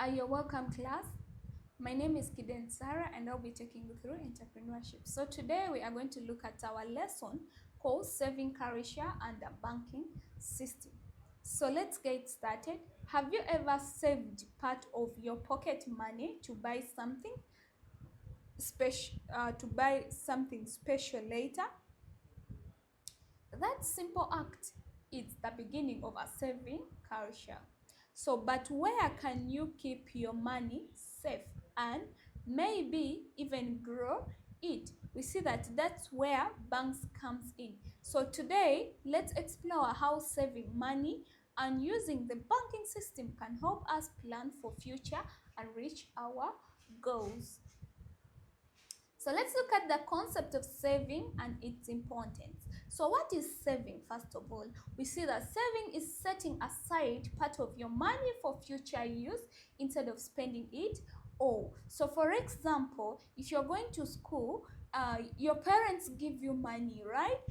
You're welcome, class. My name is Kiden Sarah and I'll be taking you through entrepreneurship. So today we are going to look at our lesson called Saving Curricula and the Banking System. So let's get started. Have you ever saved part of your pocket money to buy something special later? That simple act is the beginning of a saving culture. So, but where can you keep your money safe and maybe even grow it? We see that that's where banks comes in. So today, let's explore how saving money and using the banking system can help us plan for future and reach our goals. So let's look at the concept of saving and its importance. So what is saving? First of all, we see that saving is setting aside part of your money for future use instead of spending it all. So for example, if you're going to school, your parents give you money, right?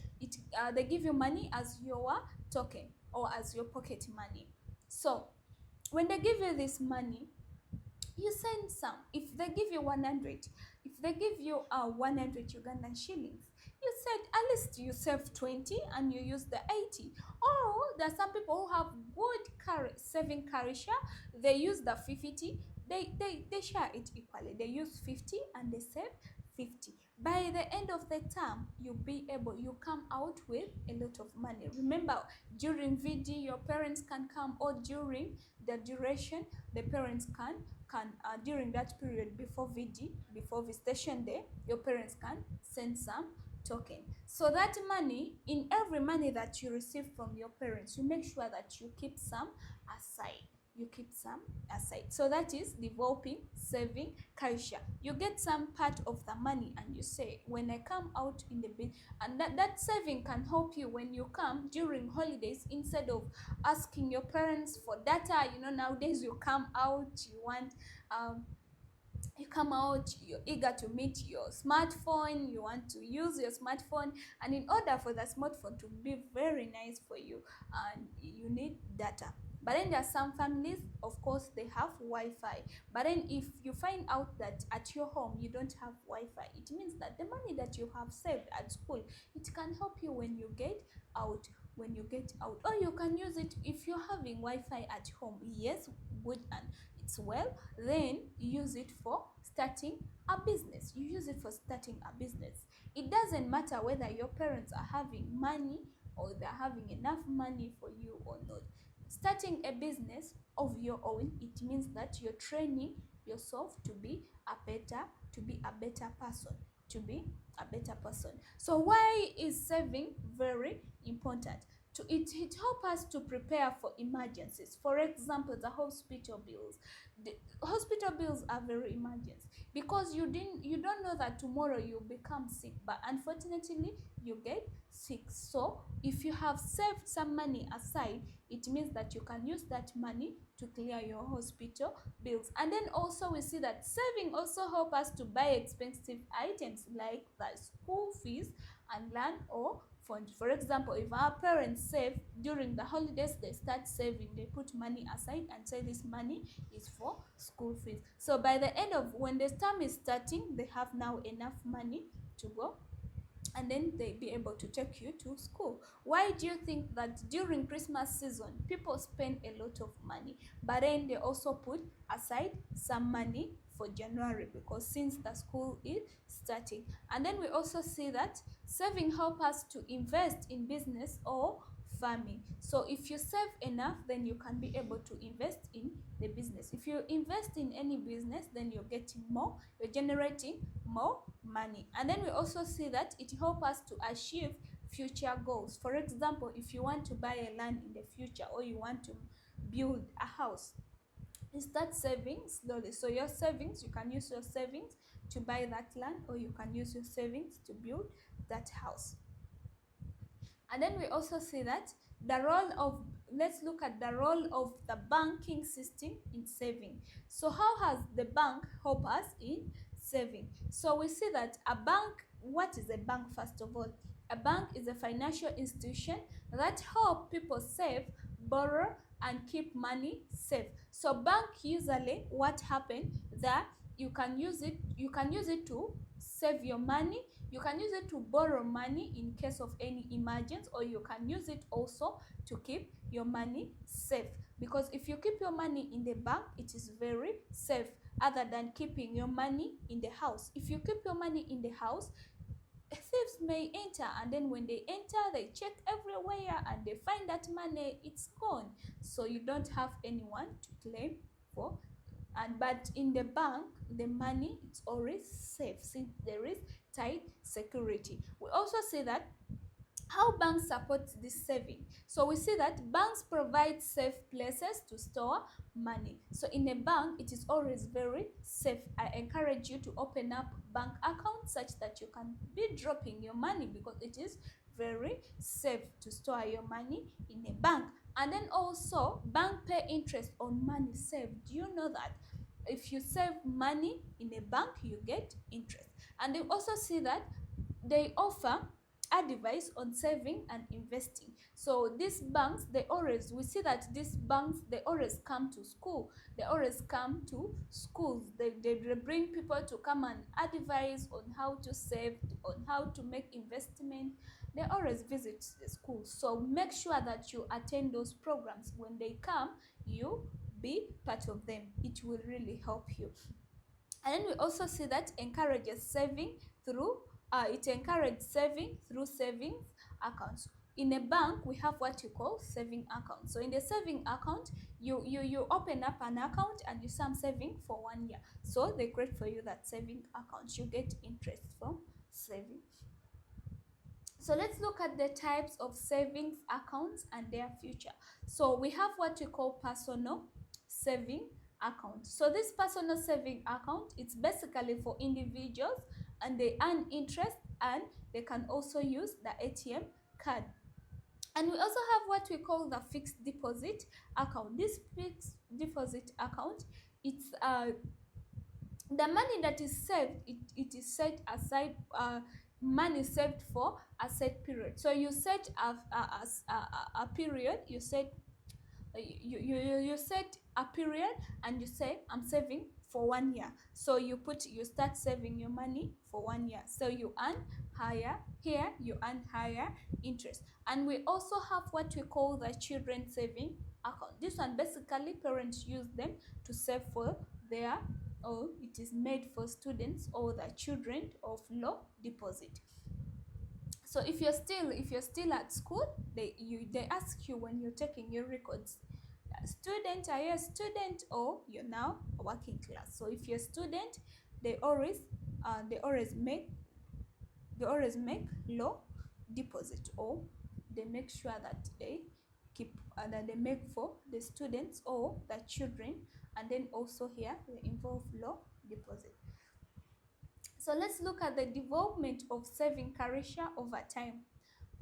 They give you money as your token or as your pocket money. So when they give you this money, you send some. If they give you 100, if they give you 100 Ugandan shillings, you said at least you save 20 and you use the 80. Or there are some people who have good saving curricula, they use the 50, they share it equally. They use 50 and they save 50. By the end of the term, you come out with a lot of money. Remember, during VD, your parents can come, or during the duration, the parents can during that period before VD, before visitation day, your parents can send some token. So that money, in every money that you receive from your parents, you make sure that you keep some aside. So that is developing saving culture. You get some part of the money and you say, when I come out in the bit, and that saving can help you when you come during holidays. Instead of asking your parents for data, nowadays you come out, you're eager to meet your smartphone, you want to use your smartphone, and in order for the smartphone to be very nice for you, you need data. But then there are some families, of course, they have Wi-Fi. But then if you find out that at your home you don't have Wi-Fi, it means that the money that you have saved at school, it can help you when you get out. Or you can use it if you're having Wi-Fi at home. Yes, good, and it's well, then use it for starting a business. You use it for starting a business. It doesn't matter whether your parents are having money or they're having enough money for you or not. Starting a business of your own, it means that you're training yourself to be a better person. So why is saving very important? It helps us to prepare for emergencies. For example, the hospital bills. The hospital bills are very emergency because you don't know that tomorrow you'll become sick, but unfortunately you get sick. So if you have saved some money aside, it means that you can use that money to clear your hospital bills. And then also we see that saving also help us to buy expensive items like the school fees and land or fund. For example, if our parents save during the holidays, they start saving, they put money aside and say this money is for school fees. So by the end of when the term is starting, they have now enough money to go, and then they be able to take you to school. Why do you think that during Christmas season people spend a lot of money, but then they also put aside some money for January, because since the school is starting? And then we also see that saving help us to invest in business or farming. So if you save enough, then you can be able to invest in the business. If you invest in any business, then you're getting more, you're generating more money. And then we also see that it helps us to achieve future goals. For example, if you want to buy a land in the future, or you want to build a house, you start saving slowly. So your savings, you can use your savings to buy that land, or you can use your savings to build that house. And then we also see that let's look at the role of the banking system in saving. So how has the bank helped us in saving? So we see that a bank, what is a bank first of all? A bank is a financial institution that helps people save, borrow, and keep money safe. So bank usually what happen that you can use it to save your money, you can use it to borrow money in case of any emergency, or you can use it also to keep your money safe. Because if you keep your money in the bank, it is very safe, other than keeping your money in the house. If you keep your money in the house, thieves may enter, and then when they enter, they check everywhere and they find that money, it's gone. So you don't have anyone to claim for. But in the bank, the money, it's always safe since there is tight security. We also see that how banks support this saving. So we see that banks provide safe places to store money. So in a bank, it is always very safe. I encourage you to open up bank accounts such that you can be dropping your money, because it is very safe to store your money in a bank. And then also, bank pay interest on money saved. Do you know that if you save money in a bank, you get interest? And you also see that they offer advice on saving and investing. So these banks, we see that these banks, they always come to school, they always come to schools, they bring people to come and advise on how to save, on how to make investment. They always visit the school. So make sure that you attend those programs. When they come, you be part of them. It will really help you. And then we also see that encourages saving through savings accounts. In a bank, we have what you call saving account. So in the saving account, you open up an account and you say, I'm saving for 1 year. So they create for you that saving account. You get interest from saving. So let's look at the types of savings accounts and their future. So we have what we call personal saving account. So this personal saving account, it's basically for individuals, and they earn interest, and they can also use the ATM card. And we also have what we call the fixed deposit account. This fixed deposit account, it's the money that is saved, it is set aside, money saved for a set period. So you set a period, you set a period, and you say, I'm saving for 1 year. So you start saving your money for 1 year. So you earn higher, here you earn higher interest. And we also have what we call the children saving account. This one, basically parents use them to save for their, or it is made for students or the children of low deposit. So if you're still at school, they ask you when you're taking your records, student, are you a student or you're now a working class? So if you're a student, they always make low deposit, or they make sure that they keep that they make for the students or the children. And then also here they involve low deposit. So let's look at the development of saving curricula over time.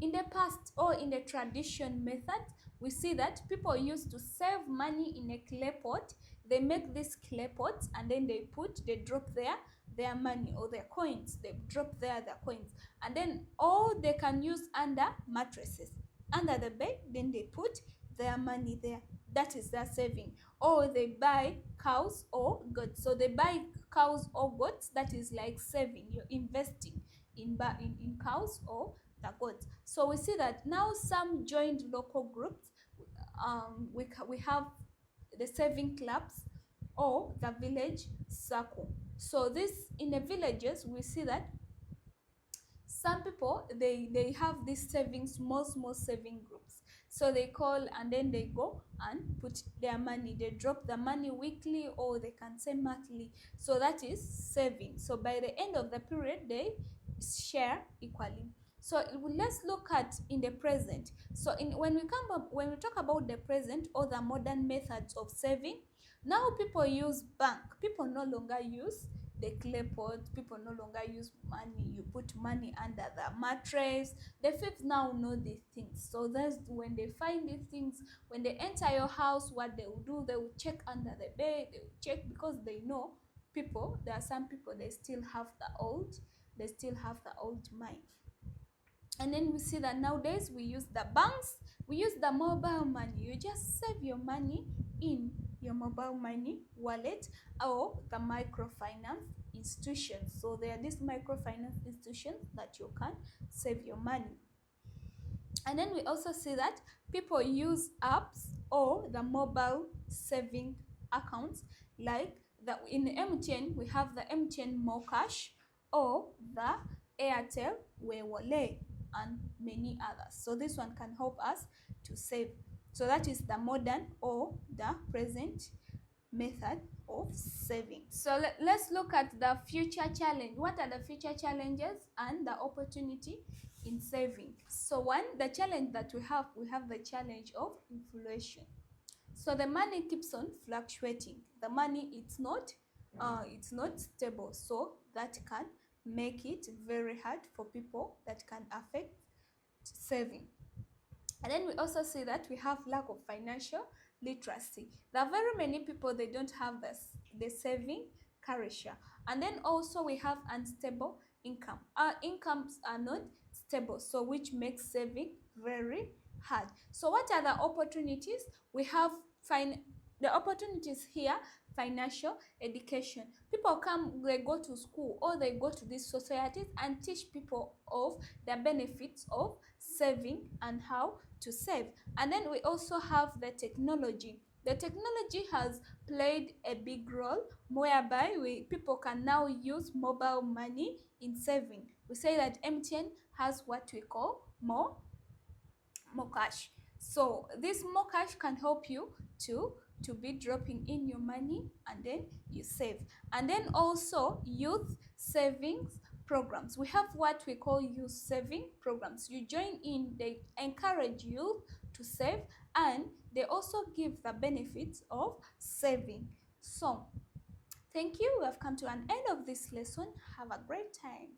In the past, or in the tradition method, we see that people used to save money in a clay pot. They make these clay pots, and then they drop their money or their coins. They drop their coins, and then all they can use under mattresses, under the bed. Then they put their money there. That is their saving. Or they buy cows or goats. So they buy cows or goats. That is like saving. You're investing in cows or the goats. So we see that now some joined local groups. We have the saving clubs or the village circle. So this, in the villages, we see that some people, they have these small saving groups. So they call, and then they go and put their money. They drop the money weekly, or they can say monthly. So that is saving. So by the end of the period, they share equally. So let's look at in the present. So when we talk about the present or the modern methods of saving, now people use bank. People no longer use the clay pot. People no longer use money. You put money under the mattress. The thieves now know these things. So that's when they find these things. When they enter your house, what they will do, they will check under the bed. They will check, because they know there are some people, they still have the old mind. And then we see that nowadays we use the banks, we use the mobile money. You just save your money in your mobile money wallet or the microfinance institutions. So there are these microfinance institutions that you can save your money. And then we also see that people use apps or the mobile saving accounts, like in MTN we have the MTN More Cash or the Airtel Wewole and many others. So this one can help us to save. So that is the modern or the present method of saving. So let's look at the future challenge. What are the future challenges and the opportunity in saving? So one, the challenge that we have the challenge of inflation. So the money keeps on fluctuating. The money it's not stable. So that can make it very hard for people, that can affect saving. And then we also see that we have lack of financial literacy. There are very many people, they don't have the saving curricula. And then also we have unstable income. Our incomes are not stable, so which makes saving very hard. So what are the opportunities? We have the opportunities here: financial education. People come, they go to school or they go to these societies and teach people of the benefits of saving and how to save. And then we also have the technology. The technology has played a big role, whereby people can now use mobile money in saving. We say that MTN has what we call more cash. So this more cash can help you to be dropping in your money and then you save. And then also youth savings programs. We have what we call youth saving programs. You join in, they encourage you to save, and they also give the benefits of saving. So thank you. We have come to an end of this lesson. Have a great time.